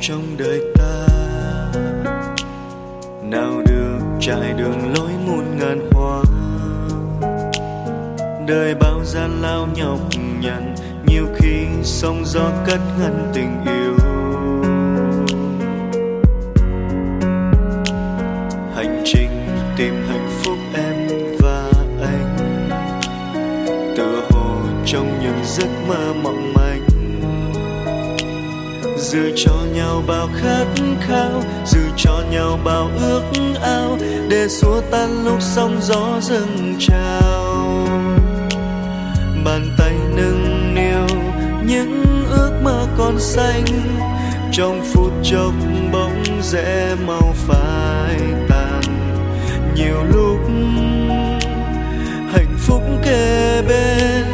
trong đời ta. Nào được trải đường lối muôn ngàn hoa, đời bao gian lao nhọc nhằn, nhiều khi sóng gió cất ngăn tình yêu. Hành trình tìm hạnh phúc em và anh, tựa hồ trong những giấc mơ mỏng manh, giữ cho nhau bao khát khao, giữ cho nhau bao ước ao, để xua tan lúc sóng gió dâng trào. Bàn tay nâng niu những ước mơ còn xanh, trong phút chốc bỗng rẽ màu phai tàn. Nhiều lúc hạnh phúc kề bên,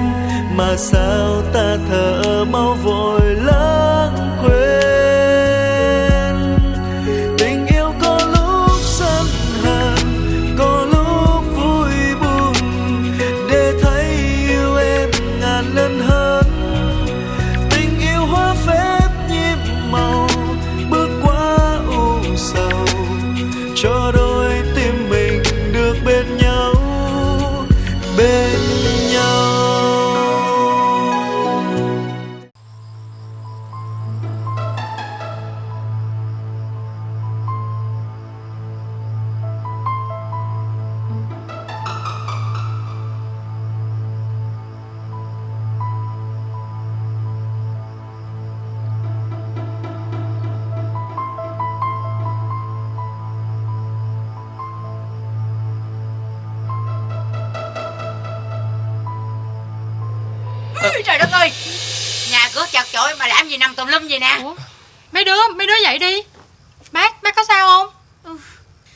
mà sao ta thở mau vội lãng quên. Tình yêu có lúc giận hờn, có lúc vui buồn, để thấy yêu em ngàn lần hơn. Tình yêu hoa phép nhiệm màu, bước qua u sầu, cho đôi tim mình được bên nhau, bên nhau. Trời đất ơi, nhà cửa chật chội mà làm gì nằm tùm lum vậy nè. Ủa? Mấy đứa dậy đi. Bác có sao không?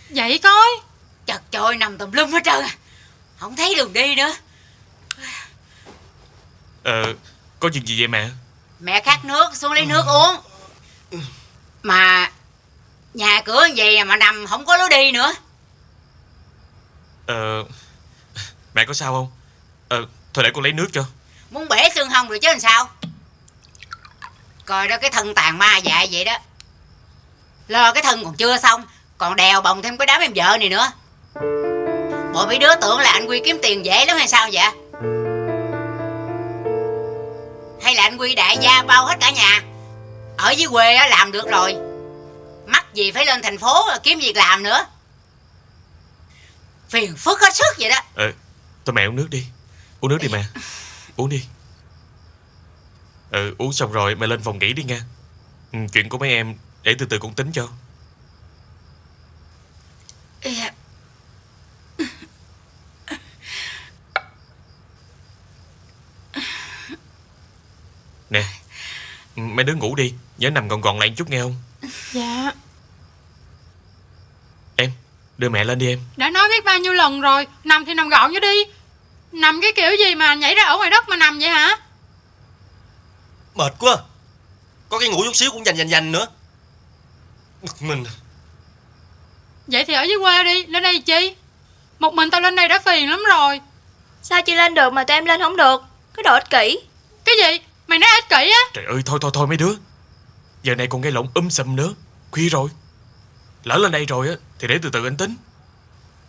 Dậy coi. Chật chội nằm tùm lum hết trơn à, không thấy đường đi nữa. Có chuyện gì vậy mẹ? Mẹ khát nước, xuống lấy nước uống. Mà nhà cửa gì mà nằm không có lối đi nữa. Mẹ có sao không? Thôi để con lấy nước cho. Muốn bể xương hông rồi chứ làm sao. Coi đó, cái thân tàn ma dại vậy đó. Lo cái thân còn chưa xong, còn đèo bồng thêm cái đám em vợ này nữa. Bộ mấy đứa tưởng là anh Quy kiếm tiền dễ lắm hay sao vậy? Hay là anh Quy đại gia bao hết cả nhà, ở dưới quê làm được rồi, mắc gì phải lên thành phố kiếm việc làm nữa. Phiền phức hết sức vậy đó. Thôi mẹ uống nước đi. Uống nước đi mẹ. Uống đi. Uống xong rồi mẹ lên phòng nghỉ đi nha. Chuyện của mấy em để từ từ con tính cho. Nè, mấy đứa ngủ đi, nhớ nằm gọn gọn lại một chút nghe không? Dạ. Em, đưa mẹ lên đi em. Đã nói biết bao nhiêu lần rồi, nằm thì nằm gọn vô đi. Nằm cái kiểu gì mà nhảy ra ở ngoài đất mà nằm vậy hả? Mệt quá, có cái ngủ chút xíu cũng dành nữa. Bực mình. Vậy thì ở dưới quê đi, lên đây chi? Một mình tao lên đây đã phiền lắm rồi. Sao chị lên được mà tụi em lên không được? Cái đồ ích kỷ. Cái gì? Mày nói ích kỷ á? Trời ơi, thôi mấy đứa. Giờ này còn gây lộn sùm nữa. Khuya rồi. Lỡ lên đây rồi á thì để từ từ anh tính.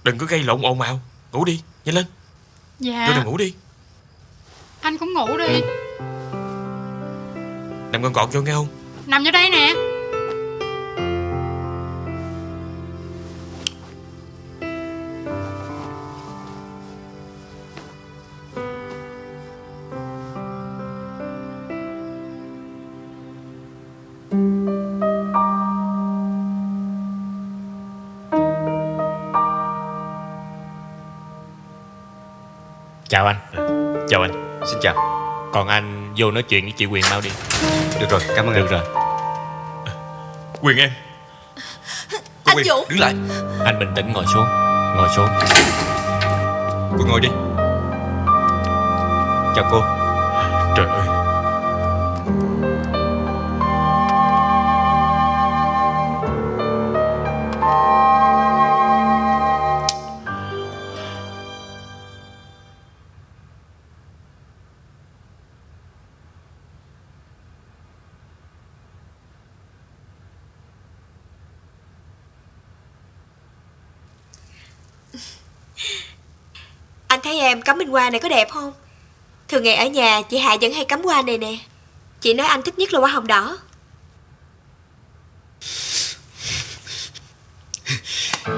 Đừng có gây lộn ồn ào. Ngủ đi, nhanh lên. Dạ. Đưa đừng ngủ đi. Anh cũng ngủ đi. Nằm gọn vô nghe không? Nằm vô đây nè. Chào anh. Chào anh. Xin chào. Còn anh vô nói chuyện với chị Quyền mau đi. Được rồi, cảm ơn Được anh. rồi. Quyền em. Anh Quyền, Dũng. Đứng lại. Anh bình tĩnh ngồi xuống. Ngồi xuống. Cô ngồi đi. Chào cô. Trời ơi. anh thấy em cắm bình hoa này có đẹp không? Thường ngày ở nhà chị Hạ vẫn hay cắm hoa này nè. Chị nói anh thích nhất là hoa hồng đỏ.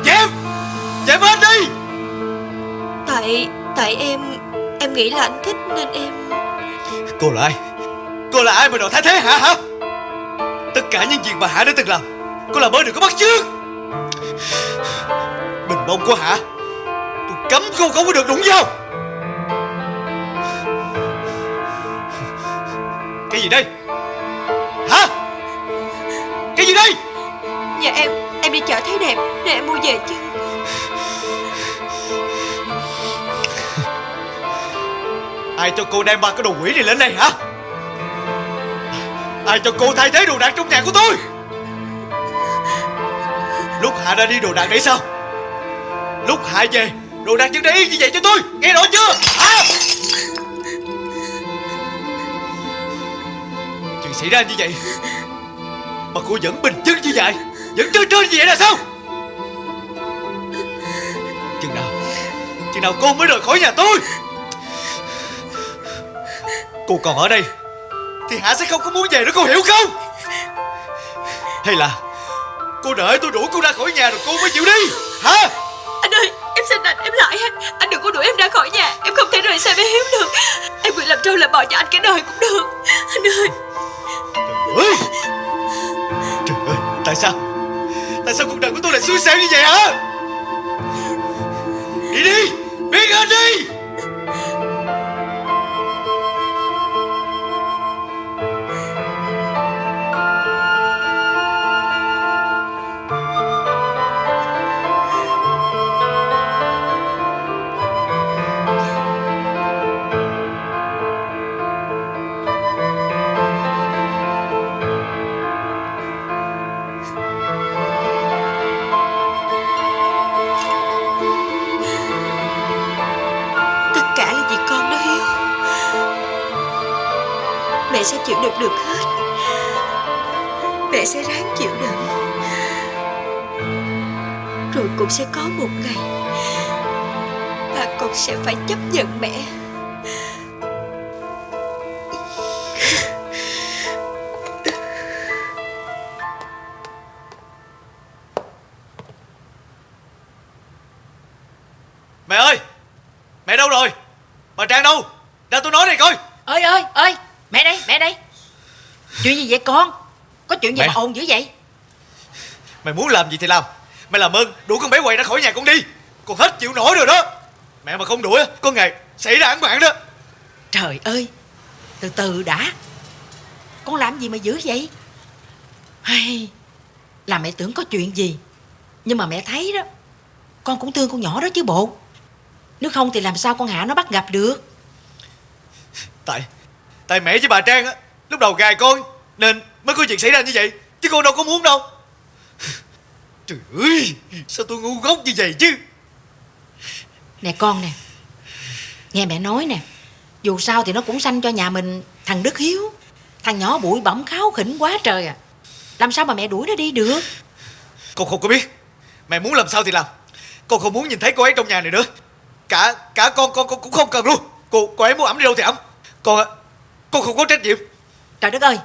Dạ em hết đi. Tại em nghĩ là anh thích nên em... Cô là ai? Cô là ai mà đòi thay thế Hạ hả? Tất cả những việc mà Hạ đã từng làm, cô làm ơn đừng có bắt chước. Bình bông của Hạ, tôi cấm cô không có được đụng vào. Cái gì đây? Hả? Cái gì đây? Dạ em đi chợ thấy đẹp nên em mua về chứ. Ai cho cô đem ba cái đồ quỷ này lên đây hả? Ai cho cô thay thế đồ đạc trong nhà của tôi? Lúc Hạ ra đi đồ đạc để sao? Lúc Hạ về đồ đạc vẫn để y như vậy cho tôi. Nghe rõ chưa hả? Chuyện xảy ra như vậy mà cô vẫn bình chân như vậy, vẫn trơn trơn như vậy là sao? Chừng nào cô mới rời khỏi nhà tôi? Cô còn ở đây thì Hạ sẽ không có muốn về nữa, cô hiểu không? Hay là cô đợi tôi đuổi cô ra khỏi nhà rồi cô mới chịu đi hả? Anh ơi, em xin anh lại. Anh đừng có đuổi em ra khỏi nhà. Em không thể rời xa bé Hiếu được. Em nguyện làm trâu làm bò cho anh cái đời cũng được. Anh ơi. Trời ơi, tại sao cuộc đời của tôi lại xui xẻo như vậy hả? Đi đi, biến hết đi. Mẹ sẽ chịu đựng được hết. Mẹ sẽ ráng chịu đựng. Rồi cũng sẽ có một ngày bà con sẽ phải chấp nhận mẹ. Mẹ ơi, mẹ đâu rồi? Bà Trang đâu? Ra tôi nói này coi. Ơi, mẹ đây. Chuyện gì vậy con? Có chuyện gì mẹ mà ồn dữ vậy? Mày muốn làm gì thì làm. Mày làm ơn đuổi con bé Quầy ra khỏi nhà con đi. Con hết chịu nổi rồi đó. Mẹ mà không đuổi có ngày xảy ra án mạng đó. Trời ơi, từ từ đã. Con làm gì mà dữ vậy? Hay là mẹ tưởng có chuyện gì, nhưng mà mẹ thấy đó, con cũng thương con nhỏ đó chứ bộ. Nếu không thì làm sao con Hạ nó bắt gặp được. Tại mẹ với bà Trang á lúc đầu gài con nên mới có chuyện xảy ra như vậy, chứ con đâu có muốn đâu. Trời ơi, sao tôi ngu ngốc như vậy chứ. Nè con nè, nghe mẹ nói nè, dù sao thì nó cũng sanh cho nhà mình thằng Đức Hiếu. Thằng nhỏ bụi bẩm kháu khỉnh quá trời à. Làm sao mà mẹ đuổi nó đi được? Con không có biết. Mẹ muốn làm sao thì làm. Con không muốn nhìn thấy cô ấy trong nhà này nữa. Cả con cũng không cần luôn. Cô ấy muốn ẵm đi đâu thì ẵm. Con không có trách nhiệm. Trời đất ơi,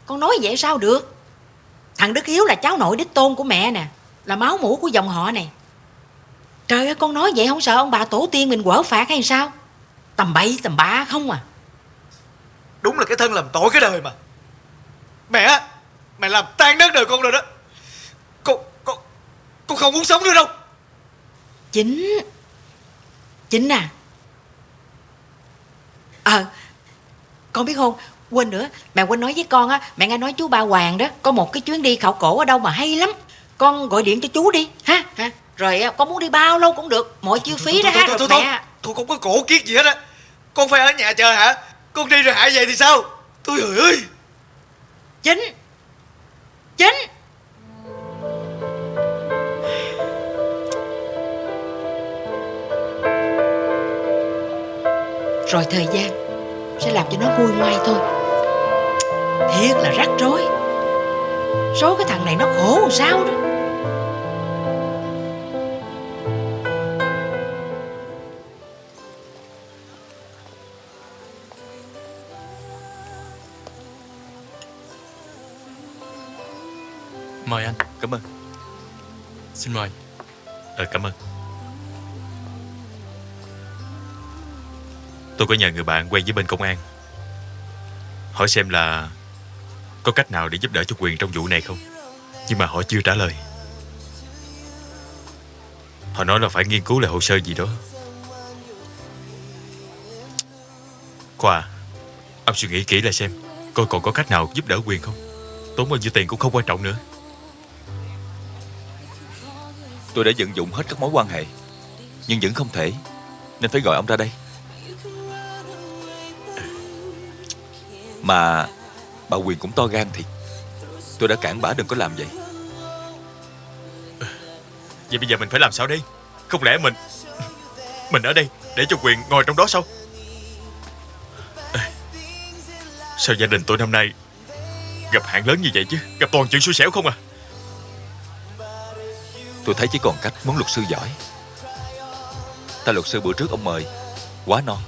con nói vậy sao được? Thằng Đức Hiếu là cháu nội đích tôn của mẹ nè, là máu mủ của dòng họ này. Trời ơi, con nói vậy không sợ ông bà tổ tiên mình quở phạt hay sao? Tầm bậy tầm bạ không à. Đúng là cái thân làm tội cái đời mà. Mẹ làm tan nát đời con rồi đó. Con không muốn sống nữa đâu. Chính à. Con biết không, quên nữa, mẹ quên nói với con á, mẹ nghe nói chú Ba Hoàng đó có một cái chuyến đi khảo cổ ở đâu mà hay lắm. Con gọi điện cho chú đi ha. Rồi con muốn đi bao lâu cũng được, mọi chi phí đó ha. Thôi không có cổ kiết gì hết á. Con phải ở nhà chờ hả? Con đi rồi Hạ về thì sao? Tôi ơi. Chính rồi thời gian sẽ làm cho nó nguôi ngoai thôi. Thiệt là rắc rối. Số cái thằng này nó khổ làm sao đó. Xin mời. Cảm ơn. Tôi có nhờ người bạn quen với bên công an, hỏi xem là có cách nào để giúp đỡ cho Quyền trong vụ này không. Nhưng mà họ chưa trả lời. Họ nói là phải nghiên cứu lại hồ sơ gì đó. Khoa, ông suy nghĩ kỹ lại xem coi còn có cách nào giúp đỡ Quyền không. Tốn bao nhiêu tiền cũng không quan trọng nữa. Tôi đã vận dụng hết các mối quan hệ, nhưng vẫn không thể, nên phải gọi ông ra đây. Mà bà Quyền cũng to gan thiệt. Tôi đã cản bả đừng có làm vậy. Vậy bây giờ mình phải làm sao đây? Không lẽ mình ở đây để cho Quyền ngồi trong đó sao? Sao gia đình tôi năm nay gặp hạn lớn như vậy chứ? Gặp toàn chuyện xui xẻo không à? Tôi thấy chỉ còn cách muốn luật sư giỏi. Ta luật sư bữa trước ông mời quá non,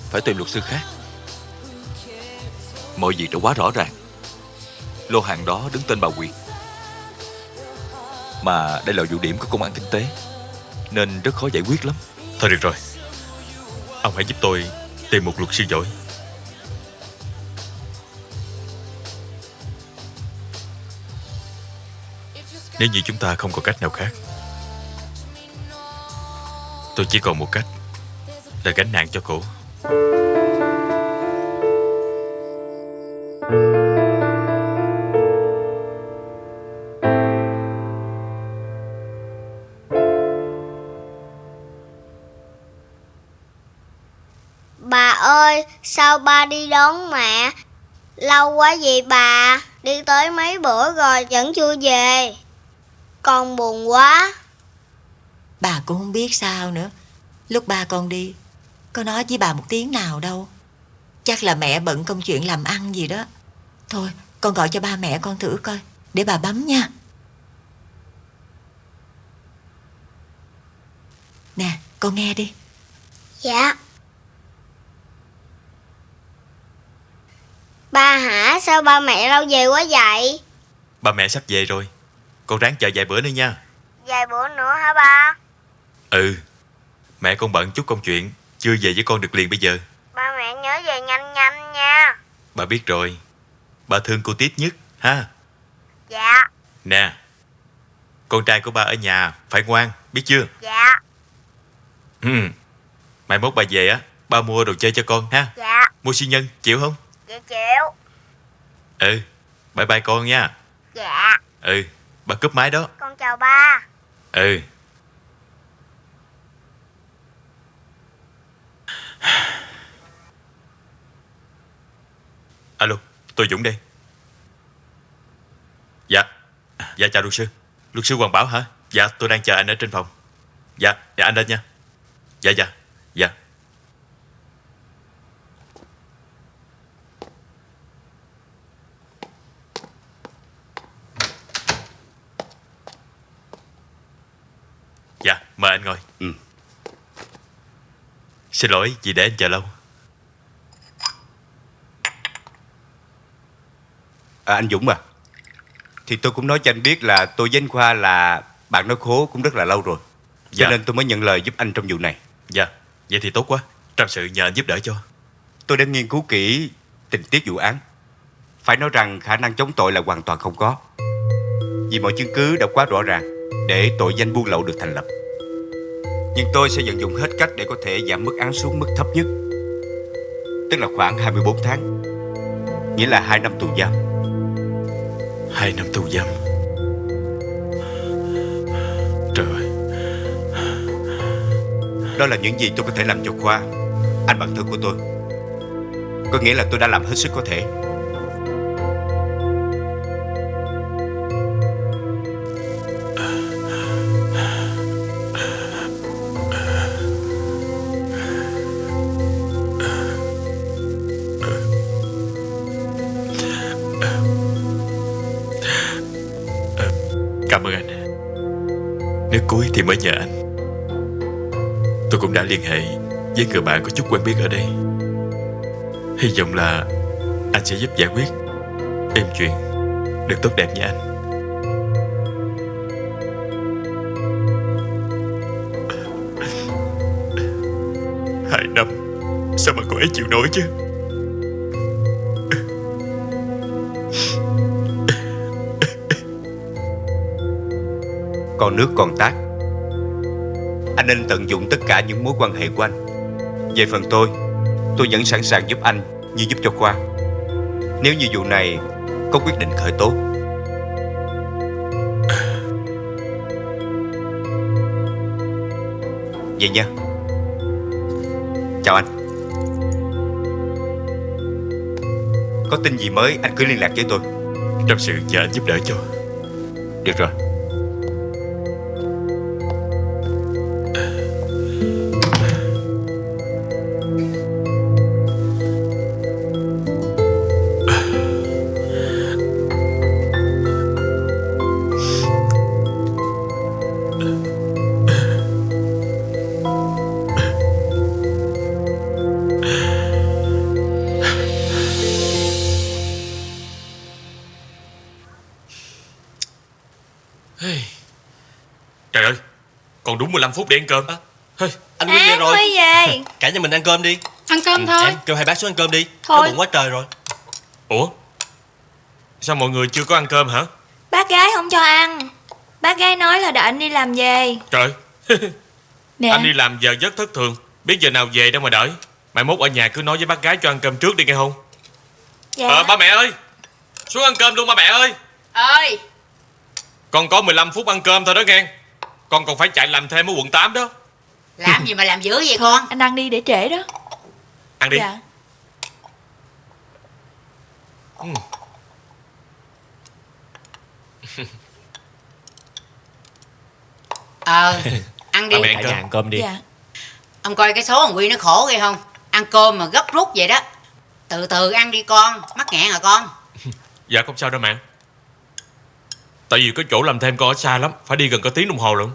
phải tìm luật sư khác. Mọi việc đã quá rõ ràng. Lô hàng đó đứng tên bà Quyền, mà đây là vụ điểm của công an kinh tế, nên rất khó giải quyết lắm. Thôi được rồi, ông hãy giúp tôi tìm một luật sư giỏi. Nếu như chúng ta không có cách nào khác, tôi chỉ còn một cách là gánh nạn cho cổ. Bà ơi, sao ba đi đón mẹ? Lâu quá vậy bà, đi tới mấy bữa rồi vẫn chưa về. Con buồn quá. Bà cũng không biết sao nữa. Lúc ba con đi, có nói với bà một tiếng nào đâu. Chắc là mẹ bận công chuyện làm ăn gì đó. Thôi, con gọi cho ba mẹ con thử coi, để bà bấm nha. Nè, con nghe đi. Dạ. Ba hả, sao ba mẹ lâu về quá vậy? Ba mẹ sắp về rồi, con ráng chờ vài bữa nữa nha. Vài bữa nữa hả ba? Ừ, mẹ con bận chút công chuyện, chưa về với con được liền bây giờ. Ba mẹ nhớ về nhanh nhanh nha. Bà biết rồi, bà thương cô Tiếp nhất ha. Dạ. Nè, con trai của ba ở nhà phải ngoan, biết chưa? Dạ. Mai mốt bà về á, ba mua đồ chơi cho con ha. Dạ. Mua siêu nhân, chịu không? Dạ chịu. Ừ, bye bye con nha. Dạ. Ừ, bà cúp máy đó. Con chào ba. Ừ. Alo, tôi Dũng đây. Dạ, dạ chào luật sư. Luật sư Hoàng Bảo hả? Dạ, tôi đang chờ anh ở trên phòng. Dạ, dạ anh lên nha. Dạ, dạ, dạ. Dạ, mời anh ngồi. Xin lỗi vì để anh chờ lâu. Anh Dũng à, thì tôi cũng nói cho anh biết là tôi với anh Khoa là bạn nói khố cũng rất là lâu rồi. Cho Dạ. nên tôi mới nhận lời giúp anh trong vụ này. Dạ, vậy thì tốt quá. Trăm sự nhờ anh giúp đỡ cho. Tôi đã nghiên cứu kỹ tình tiết vụ án. Phải nói rằng khả năng chống tội là hoàn toàn không có, vì mọi chứng cứ đã quá rõ ràng để tội danh buôn lậu được thành lập. Nhưng tôi sẽ vận dụng hết cách để có thể giảm mức án xuống mức thấp nhất, tức là khoảng 24 tháng, nghĩa là 2 năm tù giam. 2 năm tù giam. Trời ơi. Đó là những gì tôi có thể làm cho Khoa, anh bạn thân của tôi. Có nghĩa là tôi đã làm hết sức có thể. Cảm ơn anh. Nếu cuối thì mới nhờ anh. Tôi cũng đã liên hệ với người bạn có chút quen biết ở đây. Hy vọng là anh sẽ giúp giải quyết êm chuyện, được tốt đẹp như anh. Sao mà cô ấy chịu nổi chứ? Còn nước còn tát, anh nên tận dụng tất cả những mối quan hệ của anh. Về phần tôi vẫn sẵn sàng giúp anh như giúp cho Khoa, nếu như vụ này có quyết định khởi tố. Vậy nha. Chào anh. Có tin gì mới anh cứ liên lạc với tôi. Trong sự nhờ anh giúp đỡ cho. Được rồi. Trời ơi, còn đúng 15 phút để ăn cơm. Hey. Anh Huy về rồi. Huy về. Cả nhà mình ăn cơm đi. Ăn cơm thôi. Em kêu hai bác xuống ăn cơm đi. Thôi. Nó bụng quá trời rồi. Ủa, sao mọi người chưa có ăn cơm hả? Bác gái không cho ăn. Bác gái nói là đợi anh đi làm về. Trời. Nè. Anh đi làm giờ rất thất thường, biết giờ nào về đâu mà đợi. Mai mốt ở nhà cứ nói với bác gái cho ăn cơm trước đi nghe không? Dạ. Ba mẹ ơi, xuống ăn cơm luôn ba mẹ ơi. Ơi, Con có 15 phút ăn cơm thôi đó nghe. Con còn phải chạy làm thêm ở quận 8 đó. làm gì mà làm dữ vậy con? Anh ăn đi để trễ đó. Ăn đi. Dạ. Ăn đi. Ba mẹ Cả ăn nhà cơm. ăn cơm đi. Dạ. Ông coi cái số thằng Quy nó khổ ghê không? Ăn cơm mà gấp rút vậy đó. Từ từ ăn đi con, mắc nghẹn à con. Dạ không sao đâu mẹ. Tại vì có chỗ làm thêm con ở xa lắm, phải đi gần có tiếng đồng hồ lận.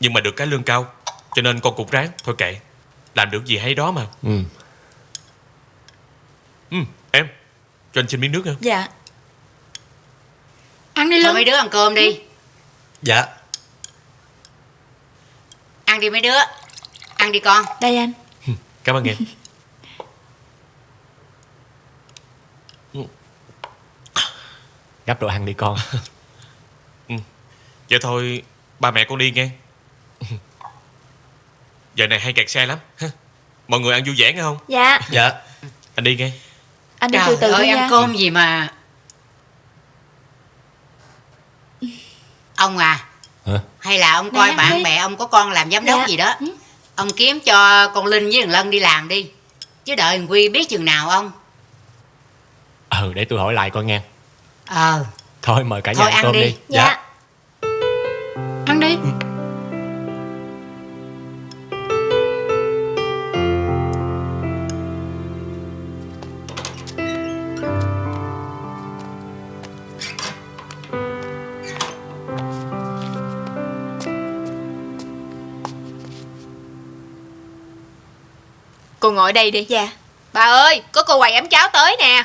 Nhưng mà được cái lương cao, cho nên con cũng ráng. Thôi kệ, làm được gì hay đó mà. Em, cho anh xin miếng nước nha. Dạ. Ăn đi Thôi Lân. mấy đứa ăn cơm đi. Dạ. Ăn đi mấy đứa. Ăn đi con. Đây anh. Cảm ơn em. Gấp đồ ăn đi con. Vậy thôi, ba mẹ con đi nghe. Giờ này hay kẹt xe lắm. Mọi người ăn vui vẻ nghe không? Dạ. Dạ. Anh đi nghe. Anh đi Trời từ từ thôi ơi, nha. ăn cơm gì mà. Ông à, Hả? hay là ông coi Nè, bạn đi. bè ông có con làm giám đốc Dạ. gì đó. Ông kiếm cho con Linh với thằng Lân đi làm đi. Chứ đợi thằng Quy biết chừng nào ông. Để tôi hỏi lại coi nghe. Ờ, Thôi mời cả nhà thôi ăn ăn cơm đi. đi. Dạ. Ăn đi. Cô ngồi đây đi. Dạ. Bà ơi, có cô quầy ấm cháo tới nè.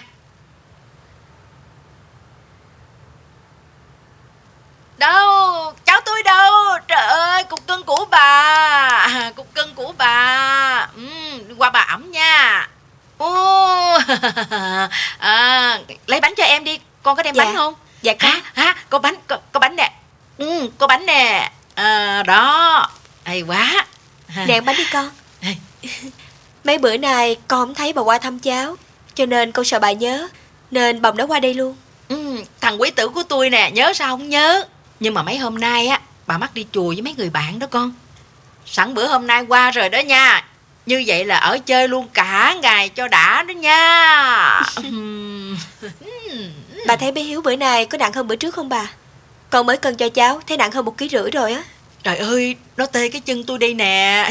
Đâu, cháu tôi đâu? Trời ơi, cục cưng của bà. Cục cưng của bà. Qua bà ẩm nha. Lấy bánh cho em đi. Con có đem Dạ. bánh không? Dạ có. Có bánh, có bánh nè. Có bánh nè. Đó. Hay quá. Nè ăn bánh đi con. Mấy bữa nay con không thấy bà qua thăm cháu, cho nên con sợ bà nhớ, nên bồng nó qua đây luôn. Thằng quý tử của tôi nè, nhớ sao không nhớ. Nhưng mà mấy hôm nay á, bà mắc đi chùa với mấy người bạn đó con. Sẵn bữa hôm nay qua rồi đó nha. Như vậy là ở chơi luôn cả ngày cho đã đó nha. Bà thấy bé Hiếu bữa nay có nặng hơn bữa trước không bà? Con mới cân cho cháu, thấy nặng hơn 1,5 kg rồi á. Trời ơi, nó tê cái chân tôi đây nè.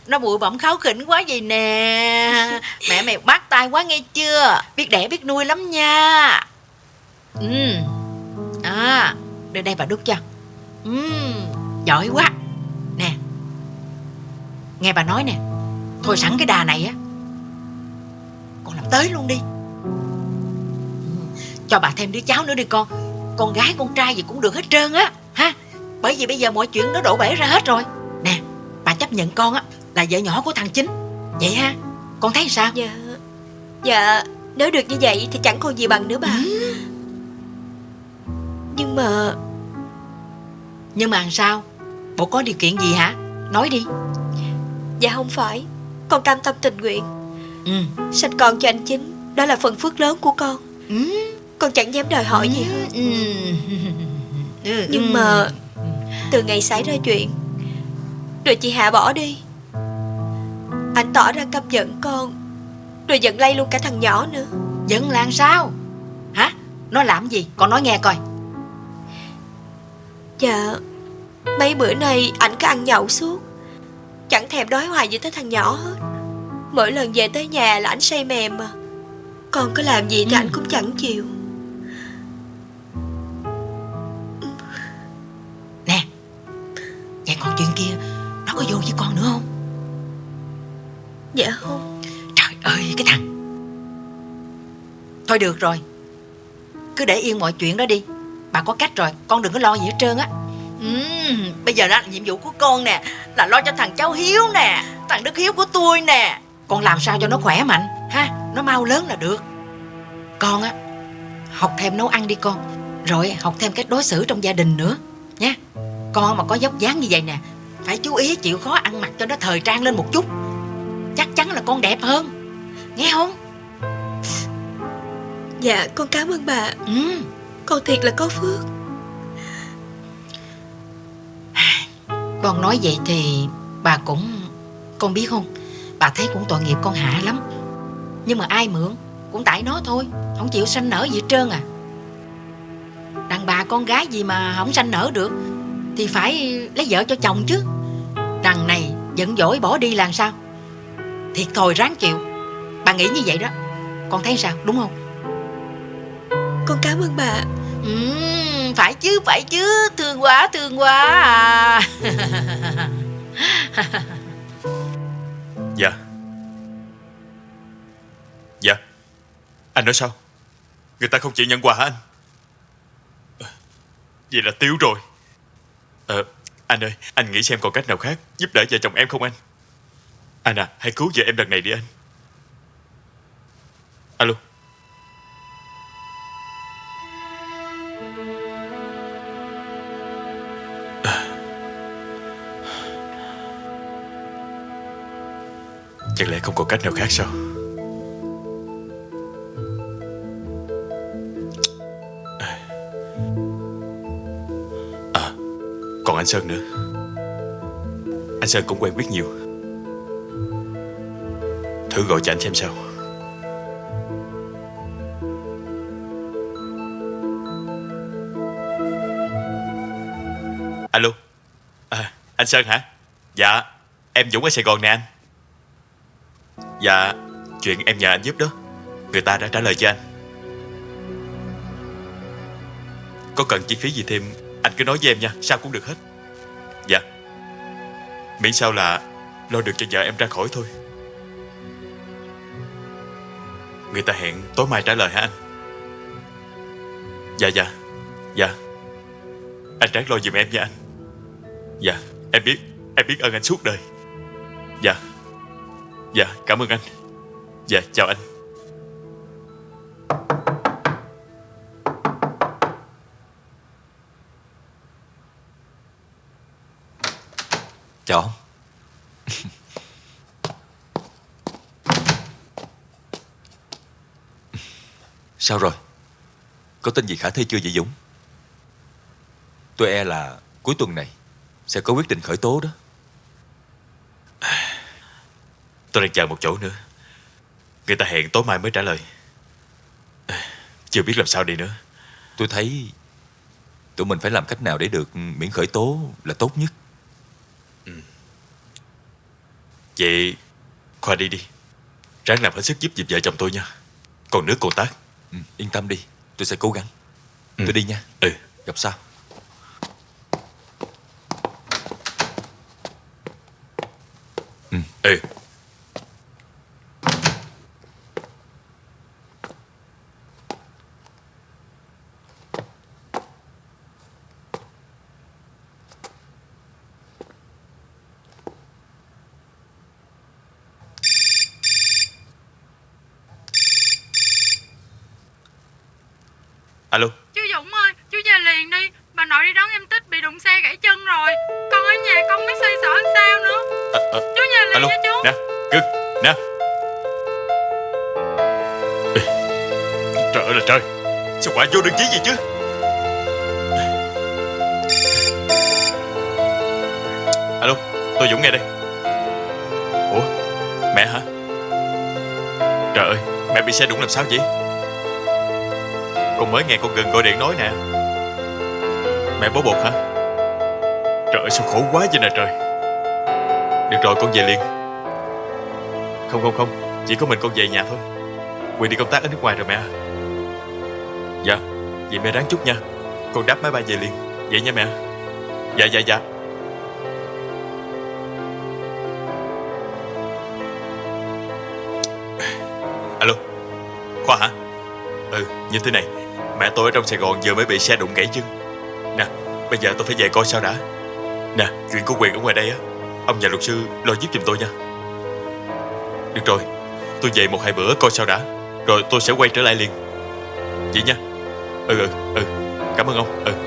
Nó bụi bặm kháu khỉnh quá vậy nè. Mẹ mày bắt tay quá nghe chưa? Biết đẻ biết nuôi lắm nha. Đưa đây bà đút cho. Giỏi quá. Nè, nghe bà nói nè. Thôi sẵn cái đà này á, con làm tới luôn đi. Cho bà thêm đứa cháu nữa đi con. Con gái con trai gì cũng được hết trơn á, ha. Bởi vì bây giờ mọi chuyện nó đổ bể ra hết rồi. Nè, bà chấp nhận con á là vợ nhỏ của thằng Chính. Vậy ha, con thấy sao? Dạ, nếu được như vậy thì chẳng còn gì bằng nữa bà. Nhưng mà làm sao? Bộ có điều kiện gì hả? Nói đi. dạ không phải, con cam tâm tình nguyện sanh con cho anh Chính. Đó là phần phước lớn của con. Con chẳng dám đòi hỏi gì hơn. Nhưng mà từ ngày xảy ra chuyện rồi chị Hạ bỏ đi, anh tỏ ra căm giận con, rồi giận lây luôn cả thằng nhỏ nữa. Giận là sao? Hả? Nó làm gì? Con nói nghe coi. Dạ, mấy bữa nay ảnh cứ ăn nhậu suốt, chẳng thèm đói hoài gì tới thằng nhỏ hết. Mỗi lần về tới nhà là ảnh say mềm mà. Con có làm gì thì ảnh cũng chẳng chịu. Nè, vậy còn chuyện kia nó có vô với con nữa không? Dạ không. Trời ơi cái thằng. Thôi được rồi, cứ để yên mọi chuyện đó đi. Bà có cách rồi, con đừng có lo gì hết trơn á. Bây giờ đó nhiệm vụ của con nè là lo cho thằng cháu Hiếu nè, thằng Đức Hiếu của tôi nè. Con làm sao cho nó khỏe mạnh ha, nó mau lớn là được. Con á, học thêm nấu ăn đi con, rồi học thêm cách đối xử trong gia đình nữa nha. Con mà có dốc dáng như vậy nè, phải chú ý chịu khó ăn mặc cho nó thời trang lên một chút. Chắc chắn là con đẹp hơn, nghe không? Dạ con cảm ơn bà. Con thiệt là có phước. Con nói vậy thì bà cũng... Con biết không, bà thấy cũng tội nghiệp con Hạ lắm. Nhưng mà ai mượn cũng tại nó thôi, không chịu sanh nở gì hết trơn à. Đàn bà con gái gì mà không sanh nở được thì phải lấy vợ cho chồng chứ. Đằng này giận dỗi bỏ đi là sao? Thiệt thôi ráng chịu. Bà nghĩ như vậy đó. Con thấy sao, đúng không? Con cảm ơn bà. Phải chứ, thương quá à. Dạ. Dạ. Anh nói sao? Người ta không chịu nhận quà hả anh? Vậy là tiêu rồi. Anh ơi, anh nghĩ xem còn cách nào khác giúp đỡ vợ chồng em không anh? Anh à, hãy cứu vợ em lần này đi anh. Alo. Chẳng lẽ không còn cách nào khác sao? Còn anh Sơn nữa. Anh Sơn cũng quen biết nhiều. Thử gọi cho anh xem sao. Alo. Anh Sơn hả? Dạ, em Dũng ở Sài Gòn nè anh. Dạ, chuyện em nhờ anh giúp đó, người ta đã trả lời cho anh. Có cần chi phí gì thêm anh cứ nói với em nha, sao cũng được hết. Dạ. Miễn sao là lo được cho vợ em ra khỏi thôi. Người ta hẹn tối mai trả lời hả anh? Dạ. Anh ráng lo giùm em nha anh. Dạ, em biết ơn anh suốt đời. Dạ, cảm ơn anh. Dạ, chào anh. Chào ông. Sao rồi? Có tin gì khả thi chưa vậy Dũng? Tôi e là cuối tuần này sẽ có quyết định khởi tố đó. Tôi đang chờ một chỗ nữa. Người ta hẹn tối mai mới trả lời. Chưa biết làm sao đi nữa. Tôi thấy tụi mình phải làm cách nào để được miễn khởi tố là tốt nhất. Vậy Khoa đi. Ráng làm hết sức giúp vợ chồng tôi nha. Còn nước còn tát. Yên tâm đi, tôi sẽ cố gắng. Tôi đi nha. Gặp sau. Alo. Chú Dũng ơi, chú về liền đi. Bà nội đi đón em Tích bị đụng xe gãy chân rồi. Con ở nhà con biết xoay sở làm sao nữa. Chú về liền alo. nha chú. Nè, cưng, nè. Trời ơi là trời, sao quả vô đừng chí gì chứ. Alo, tôi Dũng nghe đây. Ủa, mẹ hả? Trời ơi, mẹ bị xe đụng làm sao vậy? Con mới nghe con Gừng gọi điện nói nè. Mẹ bó bột hả? Trời ơi, sao khổ quá vậy nè trời. Được rồi, con về liền. Không, chỉ có mình con về nhà thôi. Quyền đi công tác ở nước ngoài rồi mẹ. Dạ, vậy mẹ ráng chút nha. Con đáp máy bay về liền. Vậy nha mẹ. Dạ. Alo, Khoa hả? Như thế này, mẹ tôi ở trong Sài Gòn vừa mới bị xe đụng gãy chân. Nè, bây giờ tôi phải về coi sao đã. Nè, chuyện của Quyền ở ngoài đây á, ông nhà luật sư lo giúp giùm tôi nha. Được rồi, tôi về 1-2 bữa coi sao đã, rồi tôi sẽ quay trở lại liền. Vậy nha. Cảm ơn ông.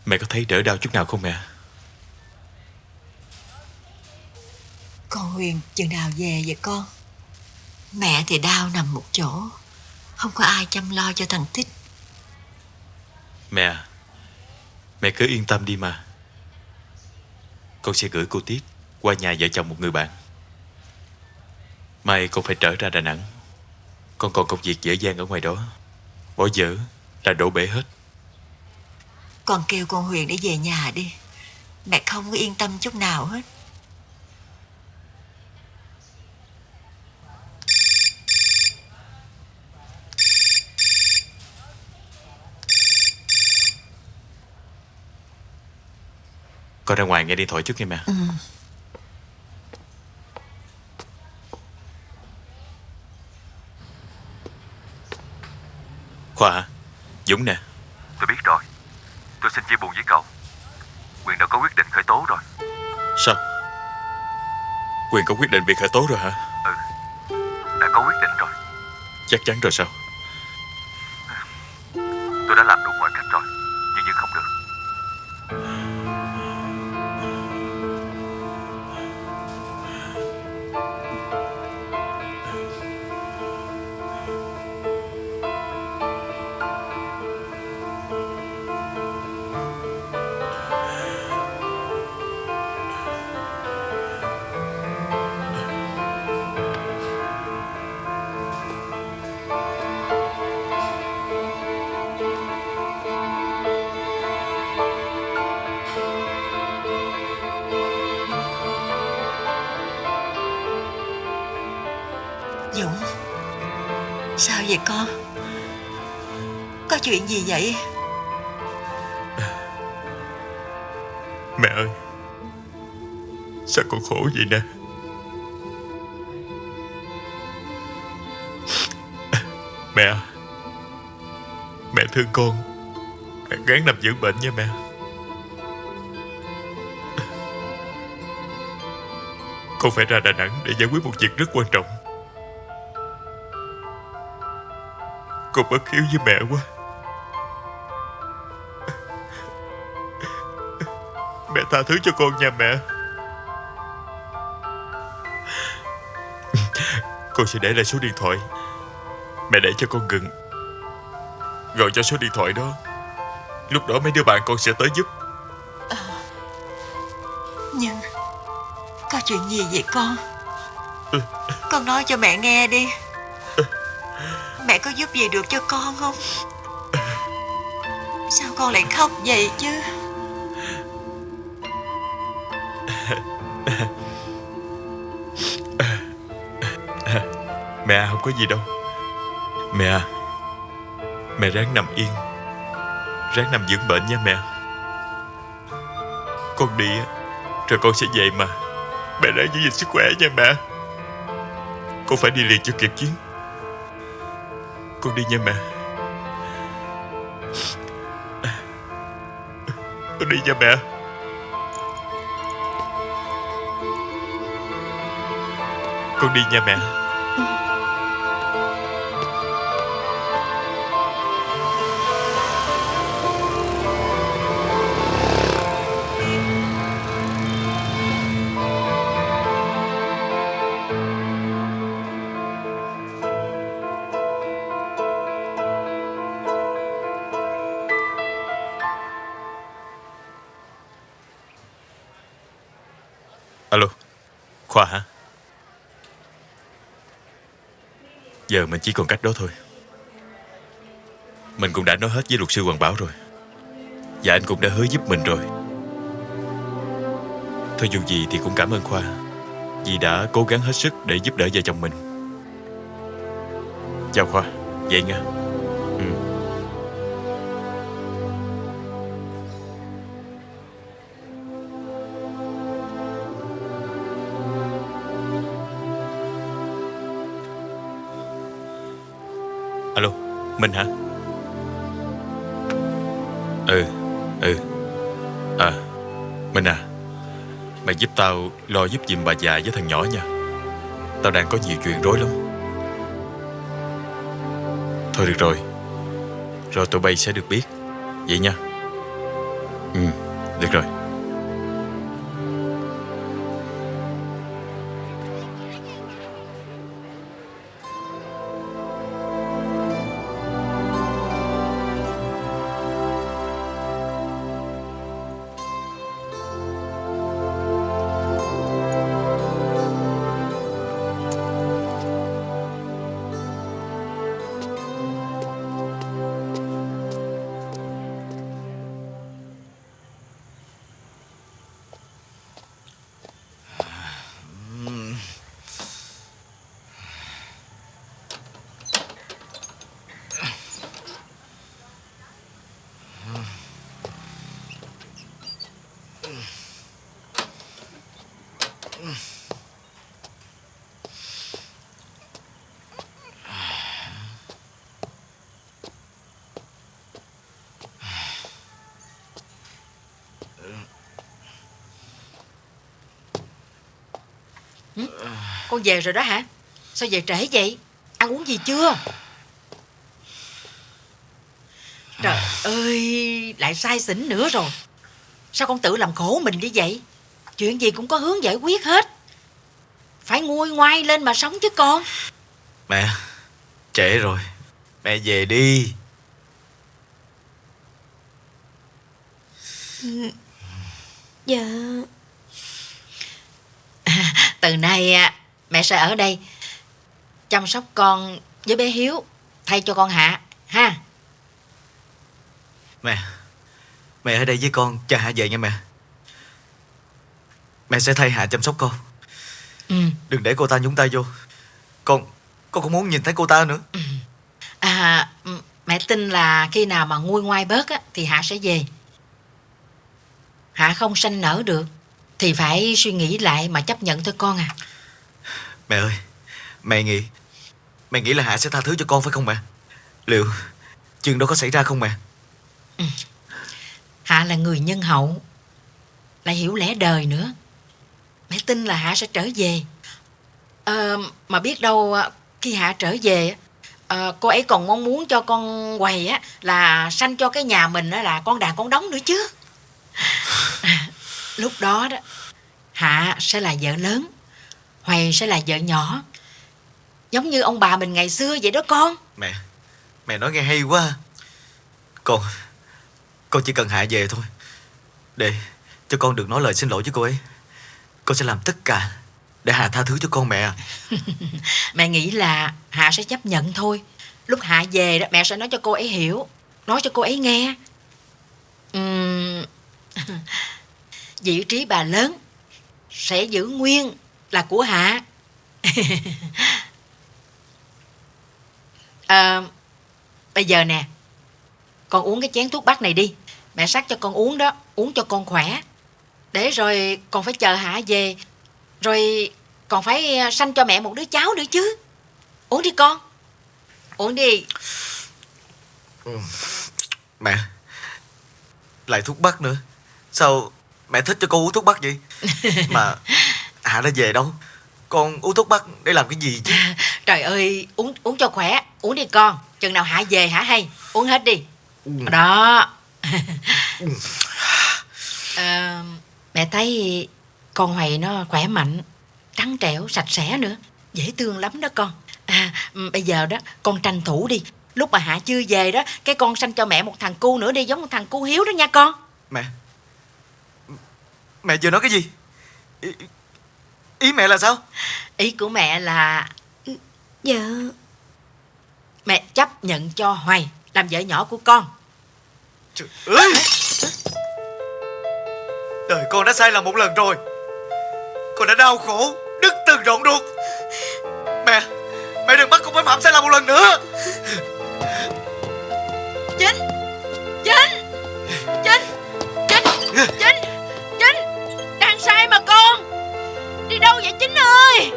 Mẹ có thấy đỡ đau chút nào không mẹ? Con Huyền chừng nào về vậy con? Mẹ thì đau nằm một chỗ, không có ai chăm lo cho thằng Tích. Mẹ cứ yên tâm đi mà. Con sẽ gửi cô Tiết qua nhà vợ chồng một người bạn. Mai con phải trở ra Đà Nẵng. Con còn công việc dở dang ở ngoài đó. Bỏ dở là đổ bể hết. Con kêu con Huyền để về nhà đi. Mẹ không có yên tâm chút nào hết. Con ra ngoài nghe điện thoại trước nghe mẹ. Khoa hả? Dũng nè. Tôi biết rồi. Tôi xin chia buồn với cậu. Quyền đã có quyết định khởi tố rồi. Sao? Quyền có quyết định việc khởi tố rồi hả? Đã có quyết định rồi. Chắc chắn rồi sao? Tôi đã làm đủ mọi cách rồi, nhưng vẫn không được. Dũng, sao vậy con? Có chuyện gì vậy? Mẹ ơi, sao con khổ vậy nè? Mẹ thương con. Mẹ gắng nằm dưỡng bệnh nha mẹ. Con phải ra Đà Nẵng để giải quyết một việc rất quan trọng. Con bất hiếu với mẹ quá. Mẹ tha thứ cho con nha mẹ. Con sẽ để lại số điện thoại. Mẹ để cho con Gừng gọi cho số điện thoại đó. Lúc đó mấy đứa bạn con sẽ tới giúp. Nhưng có chuyện gì vậy con? Con nói cho mẹ nghe đi. Mẹ có giúp gì được cho con không? Sao con lại khóc vậy chứ? Mẹ không có gì đâu. Mẹ ráng nằm yên, ráng nằm dưỡng bệnh nha mẹ. Con đi rồi con sẽ về mà. Mẹ ráng giữ gìn sức khỏe nha mẹ. Con phải đi liền cho kịp chuyến. Con đi nha mẹ. Con đi nha mẹ. Con đi nha mẹ. Alo, Khoa hả? Giờ mình chỉ còn cách đó thôi. Mình cũng đã nói hết với luật sư Hoàng Bảo rồi. Và anh cũng đã hứa giúp mình rồi. Thôi dù gì thì cũng cảm ơn Khoa, vì đã cố gắng hết sức để giúp đỡ vợ chồng mình. Chào Khoa, vậy nha. Alo, Minh hả? Minh à, mày giúp tao lo giúp giùm bà già với thằng nhỏ nha. Tao đang có nhiều chuyện rối lắm. Thôi được rồi, rồi tụi bay sẽ được biết. Vậy nha. Được rồi. Con về rồi đó hả? Sao về trễ vậy? Ăn uống gì chưa? Trời ơi, lại say xỉn nữa rồi. Sao con tự làm khổ mình như vậy? Chuyện gì cũng có hướng giải quyết hết. Phải nguôi ngoai lên mà sống chứ con. Mẹ, trễ rồi. Mẹ về đi. Dạ. Từ nay mẹ sẽ ở đây chăm sóc con với bé Hiếu thay cho con Hạ ha. Mẹ ở đây với con cho Hạ về nha mẹ. Mẹ sẽ thay Hạ chăm sóc con. Đừng để cô ta nhúng tay vô. Con không muốn nhìn thấy cô ta nữa. Mẹ tin là khi nào mà nguôi ngoai bớt thì Hạ sẽ về. Hạ không sanh nở được thì phải suy nghĩ lại mà chấp nhận thôi con à. Mẹ ơi, mẹ nghĩ là Hạ sẽ tha thứ cho con phải không mẹ? Liệu chuyện đó có xảy ra không mẹ? Hạ là người nhân hậu, lại hiểu lẽ đời nữa. Mẹ tin là Hạ sẽ trở về. Mà biết đâu khi Hạ trở về cô ấy còn mong muốn cho con Quầy là sanh cho cái nhà mình là con đàn con đống nữa chứ. Lúc đó Hạ sẽ là vợ lớn, Hoài sẽ là vợ nhỏ, giống như ông bà mình ngày xưa vậy đó con. Mẹ nói nghe hay quá. Con chỉ cần Hạ về thôi, để cho con được nói lời xin lỗi với cô ấy. Con sẽ làm tất cả để Hạ tha thứ cho con mẹ. Mẹ nghĩ là Hạ sẽ chấp nhận thôi. Lúc Hạ về đó mẹ sẽ nói cho cô ấy hiểu, nói cho cô ấy nghe. Vị trí bà lớn sẽ giữ nguyên là của Hạ. Bây giờ nè, con uống cái chén thuốc bắc này đi. Mẹ sắc cho con uống đó, uống cho con khỏe. Để rồi con phải chờ Hạ về, rồi còn phải sanh cho mẹ một đứa cháu nữa chứ. Uống đi con. Uống đi. Mẹ, lại thuốc bắc nữa. Sao mẹ thích cho con uống thuốc bắc vậy? Mà Hạ đã về đâu? Con uống thuốc bắc để làm cái gì chứ? Trời ơi, uống cho khỏe. Uống đi con. Chừng nào Hạ về hả hay? Uống hết đi. Đó. Mẹ thấy con Hoài nó khỏe mạnh, trắng trẻo, sạch sẽ nữa, dễ thương lắm đó con. Bây giờ đó con tranh thủ đi. Lúc mà Hạ chưa về đó, cái con sanh cho mẹ một thằng cu nữa đi, giống một thằng cu Hiếu đó nha con. Mẹ vừa nói cái gì? Ý mẹ là sao? Ý của mẹ là... Dạ, mẹ chấp nhận cho Hoài làm vợ nhỏ của con. Trời ơi! Đời con đã sai lầm một lần rồi. Con đã đau khổ, đứt từng rọn ruột. Mẹ đừng bắt con phải phạm sai lầm một lần nữa. Chính đang sai mà con. Đi đâu vậy Chính ơi?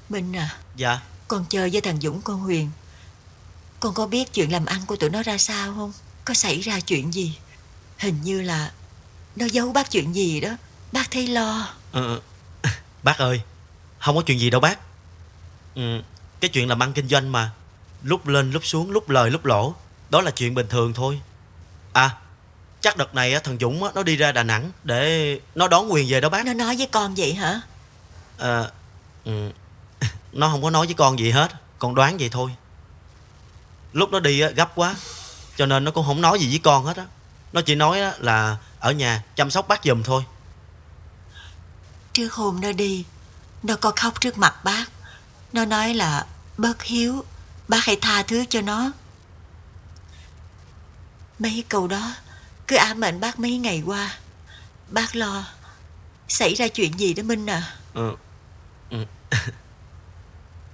Minh à. Dạ. Con chơi với thằng Dũng con Huyền. Con có biết chuyện làm ăn của tụi nó ra sao không? Có xảy ra chuyện gì? Hình như là nó giấu bác chuyện gì đó. Bác thấy lo. Bác ơi, không có chuyện gì đâu bác. Cái chuyện làm ăn kinh doanh mà, lúc lên lúc xuống, lúc lời lúc lỗ, đó là chuyện bình thường thôi. À, chắc đợt này thằng Dũng nó đi ra Đà Nẵng để nó đón Huyền về đó bác. Nó nói với con vậy hả? Nó không có nói với con gì hết, con đoán vậy thôi. Lúc nó đi gấp quá, cho nên nó cũng không nói gì với con hết á. Nó chỉ nói là ở nhà chăm sóc bác giùm thôi. Trước hôm nó đi, nó có khóc trước mặt bác. Nó nói là bất hiếu, bác hãy tha thứ cho nó. Mấy câu đó cứ ám ảnh bác mấy ngày qua. Bác lo xảy ra chuyện gì đó Minh à?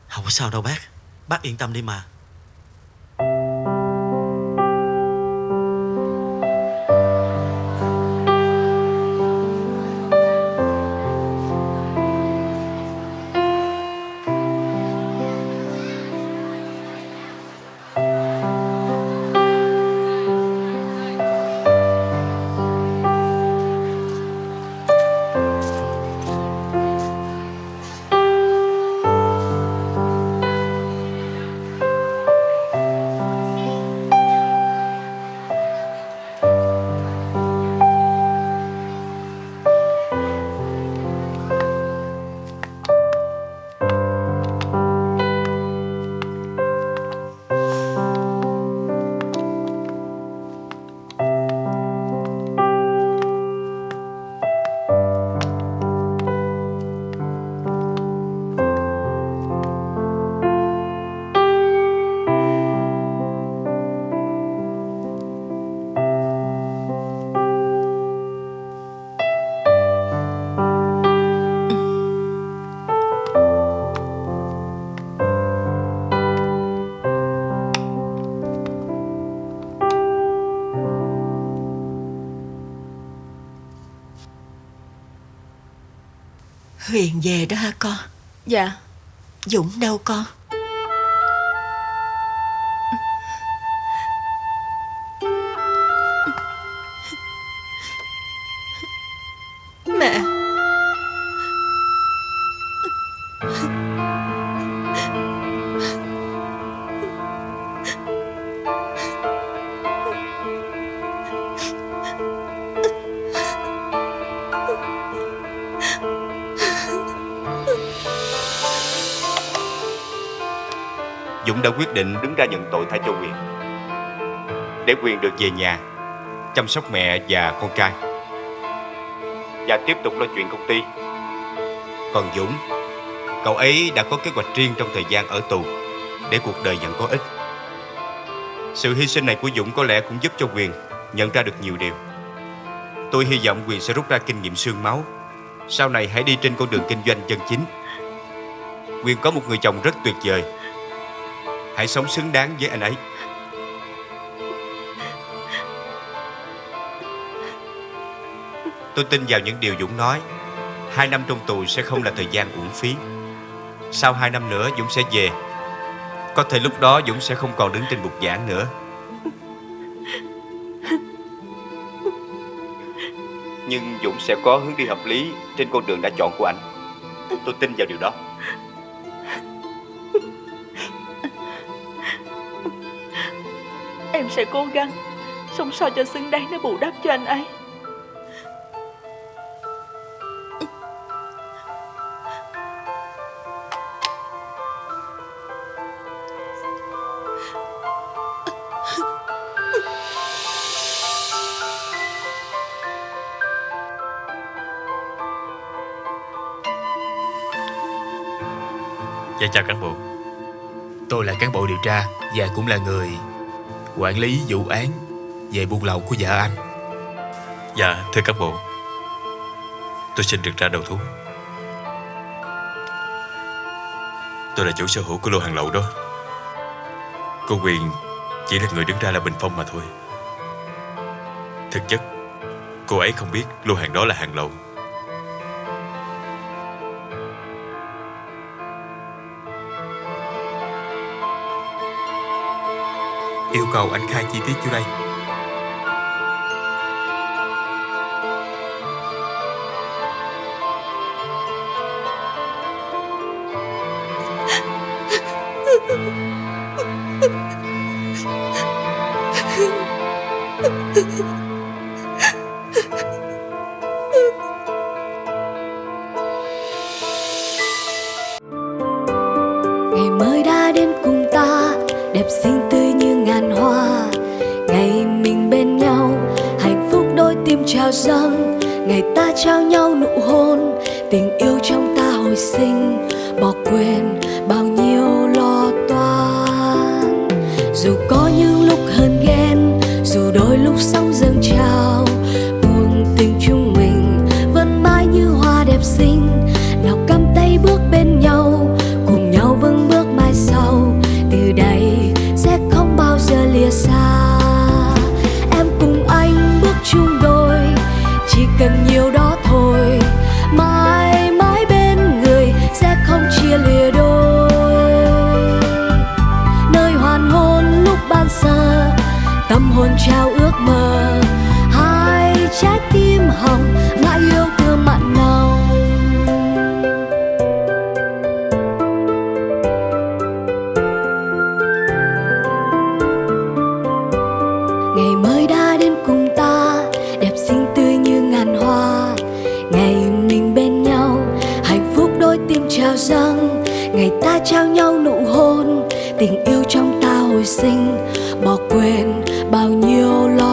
Không có sao đâu bác yên tâm đi mà. Huyền về đó hả con? Dạ. Dũng đâu con? Mẹ. Dũng đã quyết định đứng ra nhận tội thay cho Huyền, để Huyền được về nhà chăm sóc mẹ và con trai, và tiếp tục lo chuyện công ty. Còn Dũng, cậu ấy đã có kế hoạch riêng trong thời gian ở tù để cuộc đời vẫn có ích. Sự hy sinh này của Dũng có lẽ cũng giúp cho Huyền nhận ra được nhiều điều. Tôi hy vọng Quyền sẽ rút ra kinh nghiệm xương máu. Sau này hãy đi trên con đường kinh doanh chân chính. Quyền có một người chồng rất tuyệt vời. Hãy sống xứng đáng với anh ấy. Tôi tin vào những điều Dũng nói. 2 năm trong tù sẽ không là thời gian uổng phí. Sau 2 năm nữa Dũng sẽ về. Có thể lúc đó Dũng sẽ không còn đứng trên bục giảng nữa. Nhưng Dũng sẽ có hướng đi hợp lý trên con đường đã chọn của anh. Tôi tin vào điều đó. Em sẽ cố gắng sống sao cho xứng đáng để bù đắp cho anh ấy. Dạ chào cán bộ. Tôi là cán bộ điều tra và cũng là người quản lý vụ án về buôn lậu của vợ anh. Dạ thưa cán bộ, tôi xin được ra đầu thú. Tôi là chủ sở hữu của lô hàng lậu đó. Cô Quyền chỉ là người đứng ra là bình phong mà thôi. Thực chất cô ấy không biết lô hàng đó là hàng lậu. Yêu cầu anh khai chi tiết vô đây. Ngày mới đã đến cùng ta, đẹp xinh tươi như ngàn hoa. Ngày mình bên nhau, hạnh phúc đôi tim trao dâng. Ngày ta trao nhau nụ hôn, tình yêu trong ta hồi sinh. Bỏ quên bao nhiêu lo toan. Dù có những lúc hờn ghen, dù đôi lúc sóng dâng trào, cuộc tình chúng mình vẫn mãi như hoa đẹp xinh. Nào cầm tay bước bên nhau, cùng nhau vững bước mai sau. Từ đây sẽ không bao giờ lìa xa. Em cùng anh bước chung đôi, chỉ cần nhiều đó thôi. Mãi mãi bên người sẽ không chia lìa đôi. Nơi hoàn hôn lúc ban sơ, tâm hồn trao ước mơ. Hai trái tim hồng mãi yêu thương mặn nồng. Ngày mới đã đến cùng ta, đẹp xinh tươi như ngàn hoa. Ngày mình bên nhau, hạnh phúc đôi tim trao dâng. Ngày ta trao nhau nụ hôn, tình yêu trong ta hồi sinh. Bỏ quên bao nhiêu lo